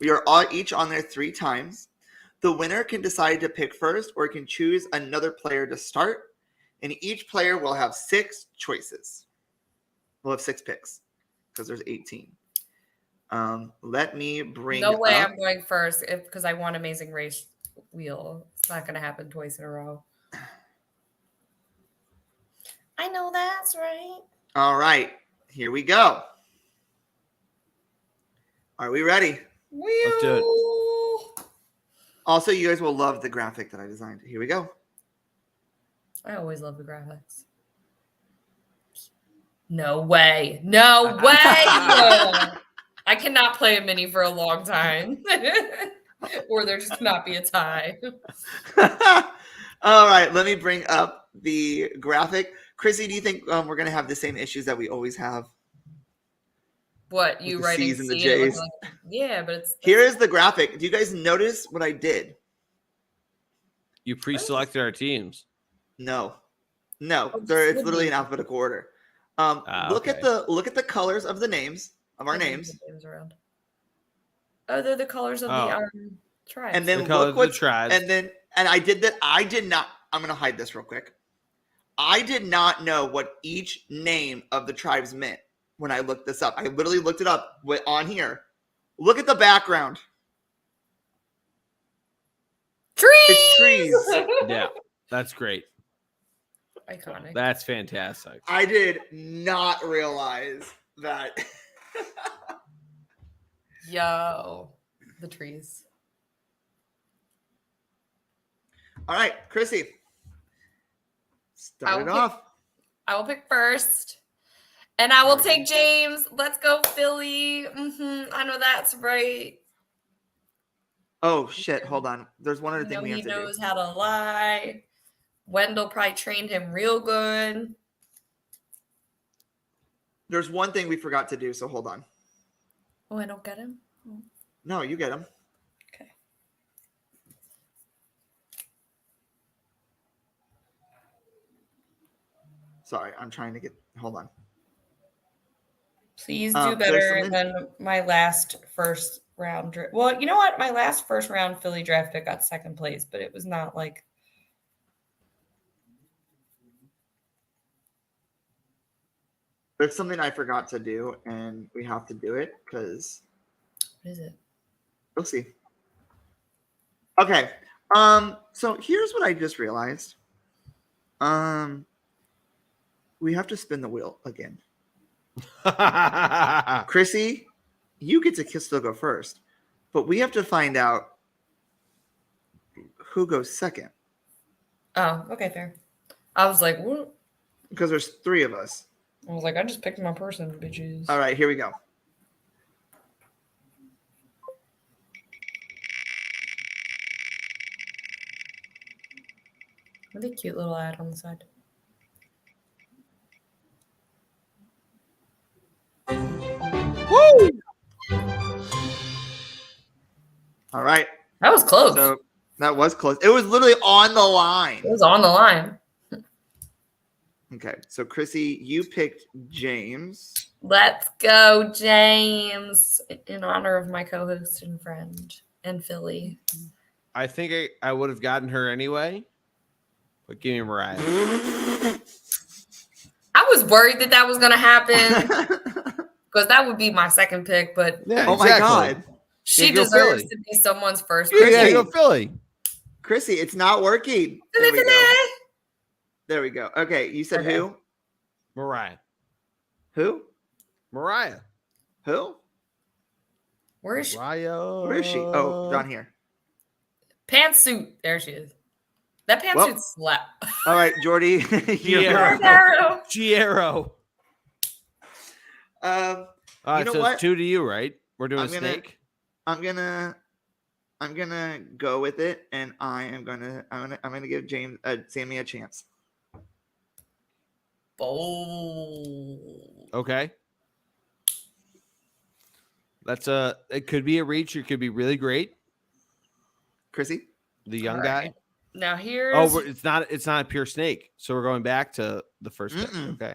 We are all each on there 3 times. The winner can decide to pick first or can choose another player to start. And each player will have 6 choices. We'll have 6 picks because there's 18. Let me bring No way up. I'm going first because I want Amazing Race wheel. It's not going to happen twice in a row. I know that's right. All right. Here we go. Are we ready? Let's do it. Also, you guys will love the graphic that I designed. Here we go. I always love the graphics. No way. No way. I cannot play a mini for a long time. Or there just cannot be a tie. All right. Let me bring up the graphic. Chrissy, do you think we're going to have the same issues that we always have? What, you the writing C's and the C? J's. Yeah, but it's... Here is the graphic. Do you guys notice what I did? You pre-selected our teams. No. Oh, It's literally in alphabetical order. Look okay. at the colors of the names of our names. Around. Oh, they're the colors of the tribes. And then The colors look of what's the tribes. and I did that. I did not. I'm gonna hide this real quick. I did not know what each name of the tribes meant when I looked this up. I literally looked it up on here. Look at the background. Trees. It's trees. Yeah, that's great. Iconic. That's fantastic. I did not realize that. Yo, the trees. All right, Chrissy. Start it off. I will pick first. And I will take James. Let's go, Philly. I know that's right. Oh, shit. Hold on. There's one other thing we have to do. He knows how to lie. Wendell probably trained him real good. There's one thing we forgot to do, so hold on. Oh, I don't get him? No, you get him. Okay. Sorry, I'm trying to get... Hold on. Please do better than my last first round. Well, you know what? My last first round Philly draft pick got second place, but it was not like... There's something I forgot to do, and we have to do it because... What is it? We'll see. Okay. So here's what I just realized. We have to spin the wheel again. Chrissy, you get to still go first, but we have to find out who goes second. Oh, okay, fair. I was like, what? Because there's 3 of us. I was like, I just picked my person, bitches. All right, here we go. What a cute little ad on the side. Woo! All right. That was close. So that was close. It was literally on the line. It was on the line. Okay, so Chrissy, you picked James. Let's go, James, in honor of my co-host and friend and Philly. I think I would have gotten her anyway, but give me Mariah. I was worried that was going to happen because that would be my second pick, but Yeah, oh exactly. my God. she go deserves Philly. to be someone's first Yeah, pick. go Philly. Chrissy, it's not working. There we go. There we go. Okay, you said Okay. who? Mariah. Who? Mariah. Who? Where is she? Mariah. Where is she? Oh, down here. Pantsuit. There she is. That pantsuit Well, slap. All right, Geordie. Giero. Giero. You know So what? it's 2 to you, right? We're doing I'm a gonna- snake. I'm I'm gonna go with it, and I'm gonna give Sammy a chance. Bold. Okay. It could be a reach. It could be really great. Chrissy, the young All guy. right. Now here's. Oh, it's not a pure snake. So we're going back to the first pick. Okay.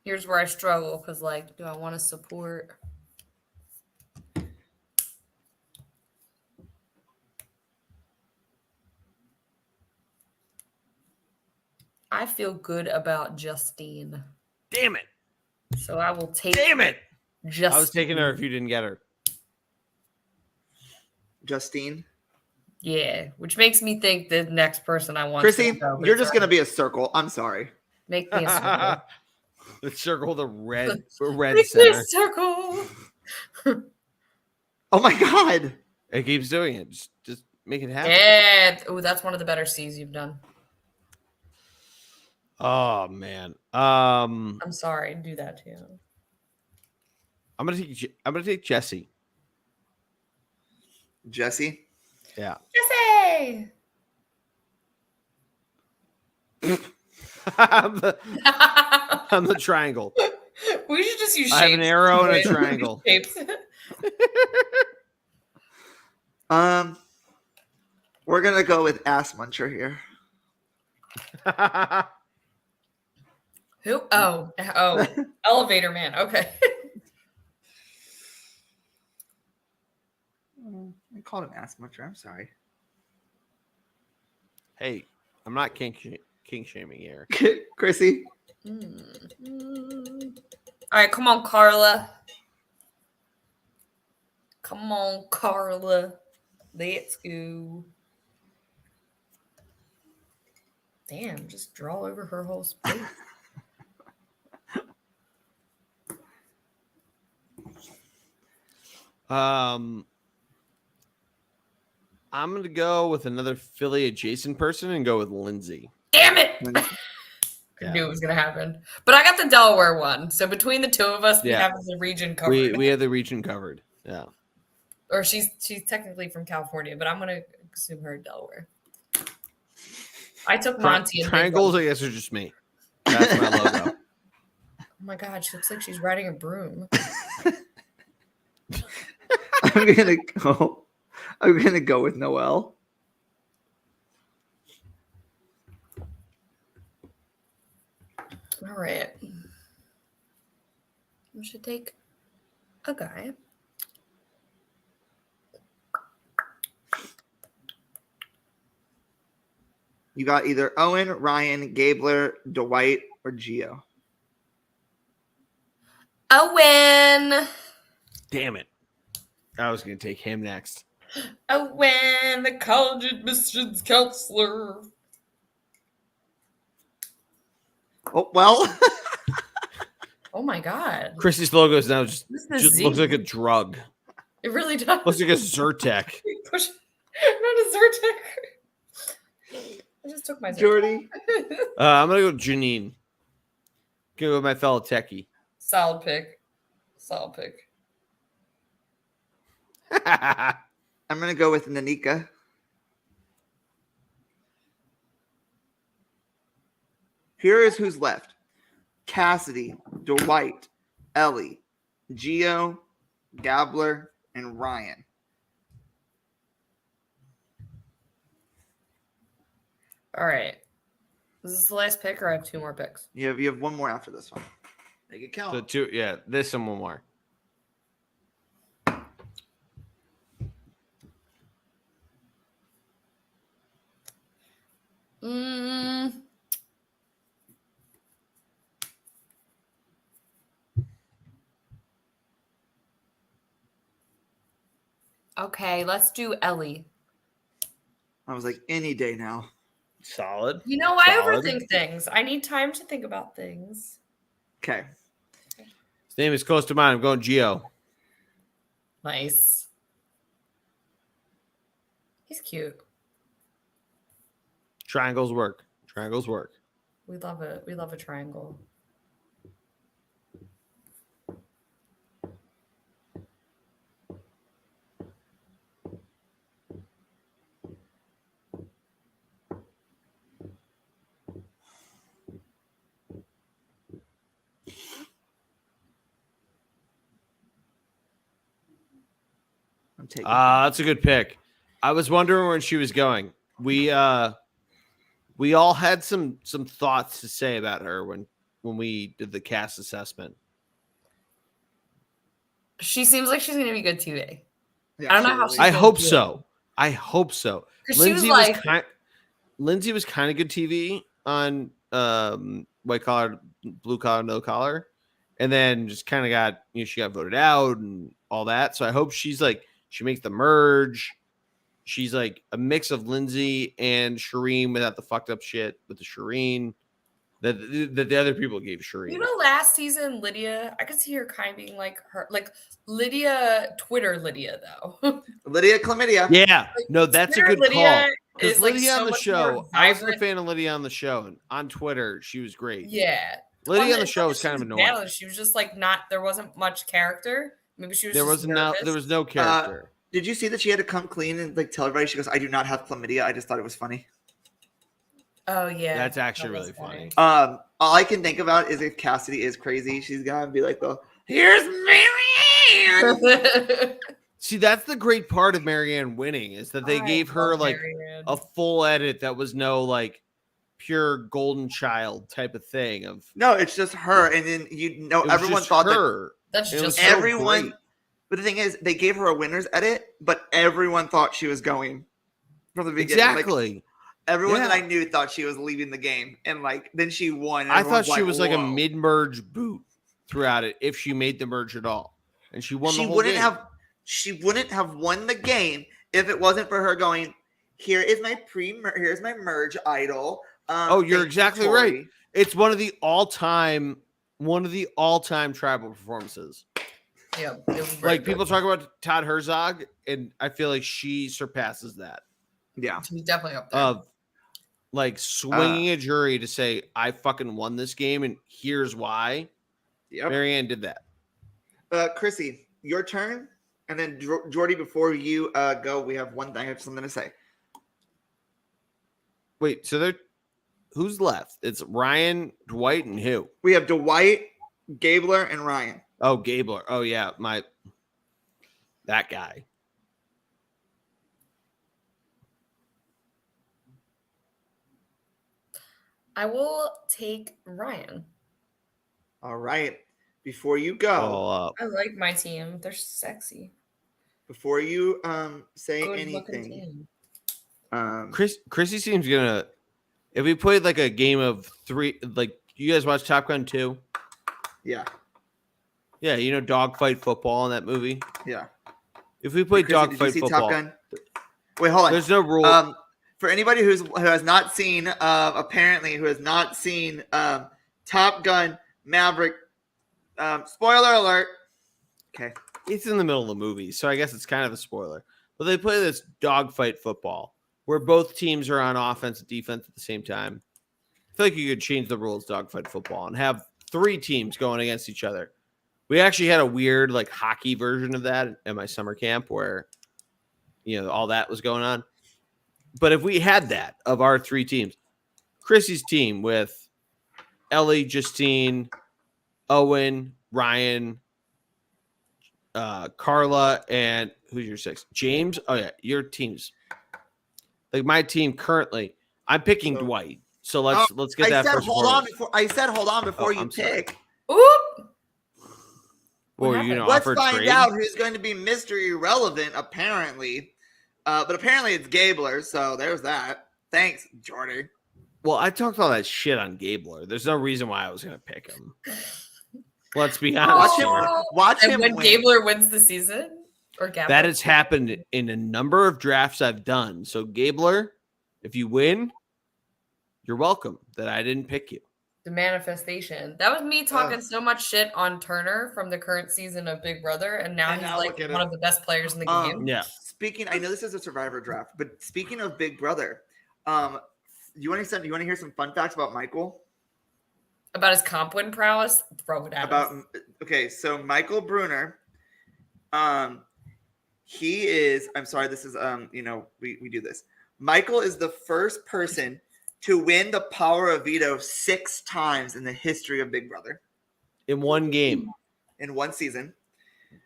Here's where I struggle because, like, do I want to support? I feel good about Justine. Damn it. So I will take. Damn it. Justine. I was taking her if you didn't get her. Justine. Yeah, which makes me think the next person I want. Chrissy, you're just gonna be a circle. I'm sorry. Make me a circle. The circle, the red Make center. me a circle. Oh my god! It keeps doing it. Just make it happen. Yeah. Oh, that's one of the better C's you've done. Oh man. I'm sorry. Do that too. I'm gonna take Jesse. Jesse. Yeah. Jesse. I'm the triangle. We should just use. I have an arrow and a triangle. Shapes. We're gonna go with Ass Muncher here. Who? Oh, Elevator Man. Okay. I called him Ass Muncher. I'm sorry. Hey, I'm not kink shaming here. Chrissy. All right, come on, Carla. Come on, Carla. Let's go. Damn, just draw over her whole space. I'm gonna go with another Philly adjacent person and go with Lindsay. Damn it! I knew it was gonna happen, but I got the Delaware one. So between the two of us, we have the region covered. We have the region covered. Yeah. Or she's technically from California, but I'm gonna assume her Delaware. I took Monty. And Triangles, I guess, are just me. That's my logo. Oh my god, she looks like she's riding a broom. I'm gonna go with Noelle. All right. We should take a guy. You got either Owen, Ryan, Gabler, Dwight, or Gio. Owen. Damn it. I was going to take him next. Owen, the college admissions counselor. Oh, well. Oh, my God. Chrissy's logo is now just looks like a drug. It really does. Looks like a Zyrtec. Not a Zyrtec. I just took my Zyrtec. Geordie. I'm going to go with Janine. Go with my fellow techie. Solid pick. Solid pick. I'm going to go with Nanika. Here is who's left. Cassidy, Dwight, Ellie, Gio, Gabler, and Ryan. All right. Is this the last pick, or I have two more picks? You have one more after this one. Make it count. So two, yeah, this and one more. Okay, let's do Ellie. I was like, any day now. Solid. You know, I overthink things. I need time to think about things. Okay. His name is close to mine. I'm going Gio. Nice. He's cute. Triangles work. Triangles work. We love a triangle. I'm taking. That's a good pick. I was wondering where she was going. We all had some thoughts to say about her when we did the cast assessment. She seems like she's going to be good TV. Yeah, I don't know how she's I gonna hope do so. I hope so. Lindsay was like, Lindsay was kind of good TV on white collar, blue collar, no collar, and then just kind of got she got voted out and all that. So I hope she makes the merge. She's like a mix of Lindsay and Shireen without the fucked up shit with the Shireen that the other people gave Shireen. Last season, Lydia, I could see her kind of being like her, like Lydia, Twitter Lydia, though. Lydia Chlamydia. Yeah. No, that's Twitter a good Lydia call. Because like Lydia so on the much show, more I wasn't a vibrant. fan of Lydia on the show. And on Twitter, she was great. Yeah. Lydia on the show was kind of annoying. Balanced. She was just like there wasn't much character. Maybe she was There just was no character. Did you see that she had to come clean and like tell everybody? She goes, "I do not have chlamydia." I just thought it was funny. Oh yeah, that's actually really funny. All I can think about is if Cassidy is crazy, she's gonna be like, "Here's Marianne." See, that's the great part of Marianne winning is that they gave her like a full edit that was no like pure golden child type of thing. No, it's just her, and then everyone thought her. That's just everyone. So but the thing is, they gave her a winner's edit, but everyone thought she was going from the beginning. Exactly. Like, everyone that I knew thought she was leaving the game, and like then she won. I thought she was like a mid-merge boot throughout it if she made the merge at all, and she won the whole game. She wouldn't have won the game if it wasn't for her going. Here's my merge idol. You're exactly right. It's one of the all-time tribal performances. Yeah, like people talk about Todd Herzog, and I feel like she surpasses that. Yeah, she's definitely up there. Of like swinging a jury to say, "I fucking won this game, and here's why." Yep. Marianne did that. Chrissy, your turn, and then Geordie. Before you go, we have one thing. I have something to say. Wait, so who's left? It's Ryan, Dwight, and who? We have Dwight, Gabler, and Ryan. Oh, Gabler. Oh, yeah. That guy. I will take Ryan. All right. Before you go, I like my team. They're sexy. Before you say Good anything, Chrissy seems gonna. If we played like a game of 3, like you guys watch Top Gun 2? Yeah. Yeah, dogfight football in that movie. Yeah. If we played dogfight football, Top Gun? Wait, hold on. There's no rule. For anybody who has not seen, Top Gun Maverick, spoiler alert. Okay. It's in the middle of the movie, so I guess it's kind of a spoiler. But they play this dogfight football where both teams are on offense and defense at the same time. I feel like you could change the rules dogfight football and have 3 teams going against each other. We actually had a weird like hockey version of that at my summer camp where, all that was going on. But if we had that of our 3 teams, Chrissy's team with Ellie, Justine, Owen, Ryan, Carla, and who's your 6? James. Oh yeah, your teams. Like my team currently, I'm picking Dwight. So let's get that first. I said hold on before you pick. Oop. Let's find out who's going to be Mr. Irrelevant, apparently. But apparently it's Gabler, so there's that. Thanks, Geordie. Well, I talked all that shit on Gabler. There's no reason why I was going to pick him. Let's be honest. Watch him when win. Gabler wins the season? Or Gabler? That has happened in a number of drafts I've done. So, Gabler, if you win, you're welcome that I didn't pick you. The manifestation. That was me talking so much shit on Turner from the current season of Big Brother, and now he's like one of the best players in the game. Yeah. I know this is a Survivor draft, but speaking of Big Brother, you want to hear some fun facts about Michael? About his comp win prowess? Throw it at us. Okay, so Michael Bruner, he is. I'm sorry, this is we do this. Michael is the first person to win the power of veto 6 times in the history of Big Brother. In one game. In one season.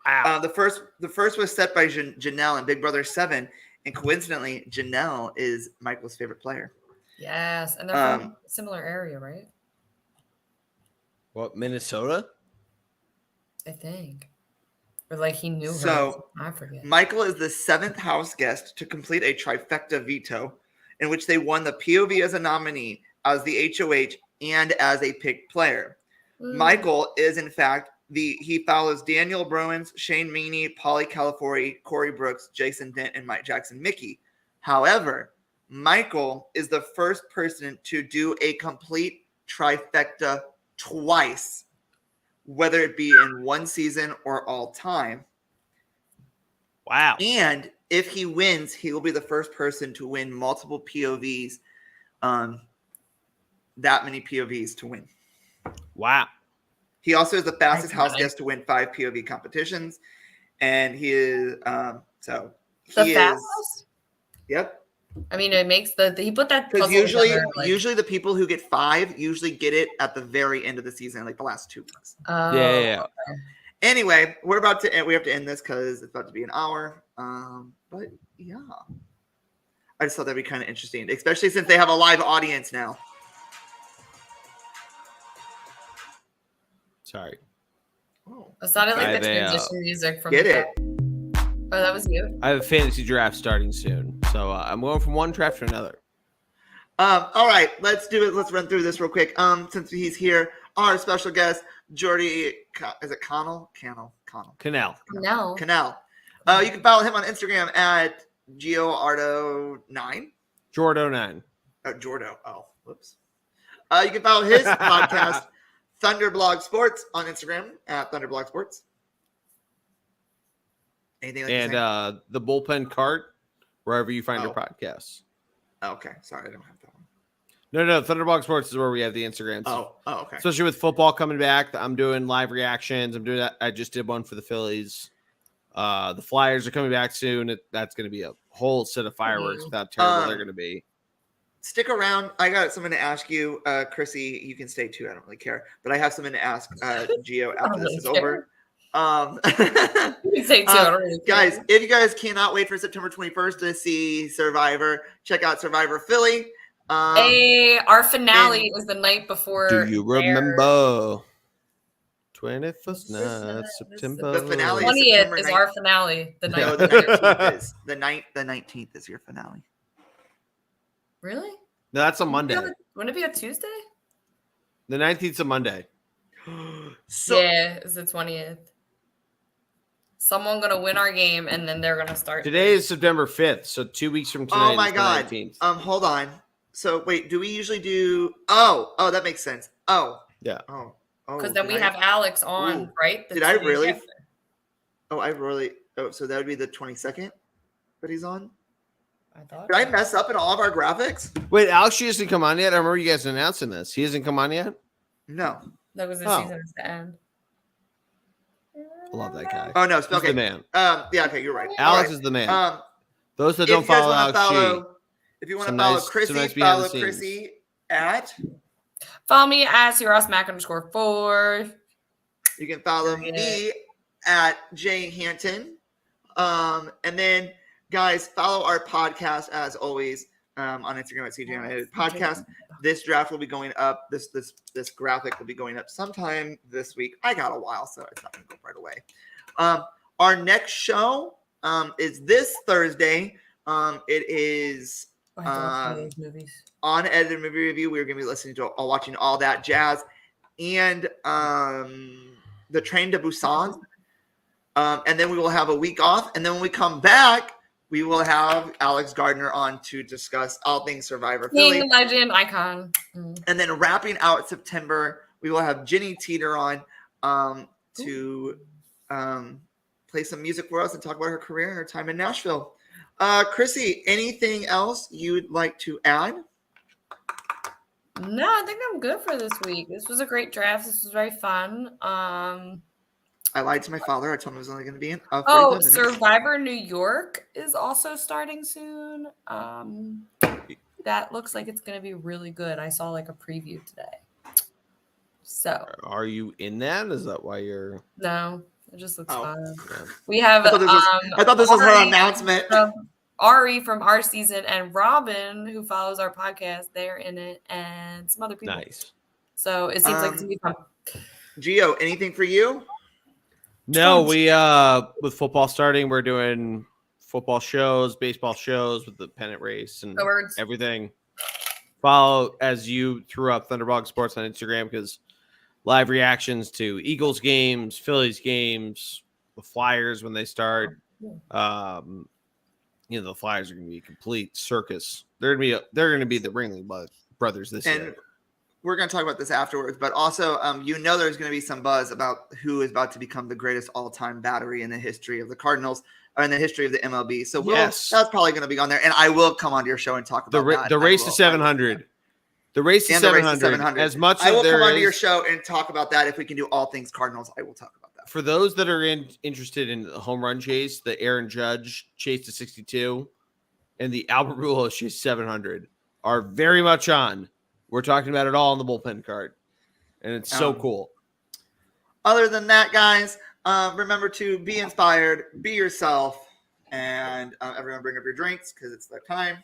Wow. The first was set by Janelle in Big Brother 7, and coincidentally, Janelle is Michael's favorite player. Yes, and they're from a similar area, right? What, Minnesota? I think. Or like he knew her. So I forget. Michael is the 7th house guest to complete a trifecta veto, in which they won the POV as a nominee, as the HOH, and as a picked player. Michael is, in fact, he follows Daniel Bruins, Shane Meany, Pauly Calafiore, Corey Brooks, Jason Dent, and Mike Jackson Mickey. However, Michael is the first person to do a complete trifecta twice, whether it be in one season or all time. Wow. And if he wins, he will be the first person to win multiple POVs, that many POVs to win. Wow. He also is the fastest house guest to win 5 POV competitions. And he is, fastest? Yep. I mean, it makes he put that because puzzle usually the people who get 5 usually get it at the very end of the season, like the last 2 weeks. Oh, yeah. Okay. Anyway, we have to end this because it's about to be an hour. But yeah, I just thought that'd be kind of interesting, especially since they have a live audience now. Sorry. Oh, It sounded like the transition music from. Get it? Oh, that was you. I have a fantasy draft starting soon, so I'm going from one draft to another. All right, let's do it. Let's run through this real quick. Since he's here, our special guest, Geordie, is it Connell? Canal. No. You can follow him on Instagram at GeoArdo9. Jordo9. Jordo. Oh, whoops. You can follow his podcast, Thunderblog Sports, on Instagram at Thunderblog Sports. Anything like and the Bullpen Cart, wherever you find your podcasts. Okay, sorry, I don't have that one. No, Thunderblog Sports is where we have the Instagrams. Oh, okay. Especially with football coming back, I'm doing live reactions. I'm doing that. I just did one for the Phillies. The Flyers are coming back soon. That's going to be a whole set of fireworks with how terrible they're going to be. Stick around. I got something to ask you, Chrissy. You can stay too. I don't really care. But I have something to ask Geo after this is over. You can say too. I don't really guys, if you guys cannot wait for September 21st to see Survivor, check out Survivor Philly. Our finale is the night before. Do you remember? 21st night, September. The finale 20th is our finale. The night. No, the 19th is the 19th is your finale. Really? No, that's a Monday. Wouldn't it be a Tuesday? The 19th is a Monday. Yeah, it's the 20th. Someone gonna win our game, and then they're gonna start. Today is September 5th, so 2 weeks from tonight. Oh my God! 19th. Hold on. So wait, do we usually do? Oh, that makes sense. Oh, yeah. Oh, because then we have Alex on, right? Did I really? Oh, so that would be the 22nd that he's on. I thought. Did I mess up in all of our graphics? Wait, Alex hasn't come on yet. I remember you guys announcing this. He hasn't come on yet. No. That was the season to end. I love that guy. Oh no, he's okay. the man. Yeah, okay, you're right. Alex is the man. Those that don't follow Alex, if you want to follow Chrissy, follow Chrissy at. Follow me at @Mac_4. You can follow me at Jay Hanton. And then guys, follow our podcast as always on Instagram at CJ Unedited Podcast. This draft will be going up. This graphic will be going up sometime this week. I got a while, so it's not going to go right away. Our next show is this Thursday. It is unedited movie review. We're going to be listening to watching all that jazz and the Train to Busan. And then we will have a week off. And then when we come back, we will have Alex Gardner on to discuss all things Survivor Philly. King, legend, icon. And then wrapping out September, we will have Jenny Teeter on to play some music for us and talk about her career and her time in Nashville. Chrissy, anything else you'd like to add? No, I think I'm good for this week. This was a great draft. This was very fun. I lied to my father. I told him it was only going to be in. Survivor New York is also starting soon. That looks like it's going to be really good. I saw like a preview today. So, are you in that? Is that why you're? No, It just looks Oh. fun. We have I thought this was her announcement. Ari from Our Season and Robin, who follows our podcast, they're in it, and some other people. Nice. So it seems like it's gonna be fun. Gio, anything for you? No, we with football starting, we're doing football shows, baseball shows with the pennant race and everything. Follow as you threw up Thunderbog Sports on Instagram because live reactions to Eagles games, Phillies games, the Flyers when they start. The Flyers are going to be a complete circus. They're going to be the Ringling Brothers this year. We're going to talk about this afterwards, but also, there's going to be some buzz about who is about to become the greatest all-time battery in the history of the Cardinals or in the history of the MLB. So that's probably going to be on there, and I will come onto your show and talk about that. The race to 700. The race to 700. As much as I will come onto your show and talk about that. If we can do all things Cardinals, I will talk about that. For those that are interested in the home run chase, the Aaron Judge chase to 62 and the Albert Pujols chase 700 are very much on. We're talking about it all on the bullpen card, and it's so cool. Other than that, guys, remember to be inspired, be yourself, and everyone bring up your drinks because it's that time.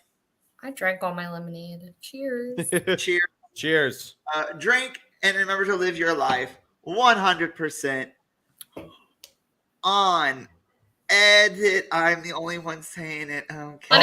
I drank all my lemonade. Cheers. Cheers. Cheers. Drink and remember to live your life 100% on edit. I'm the only one saying it. Okay. Oh,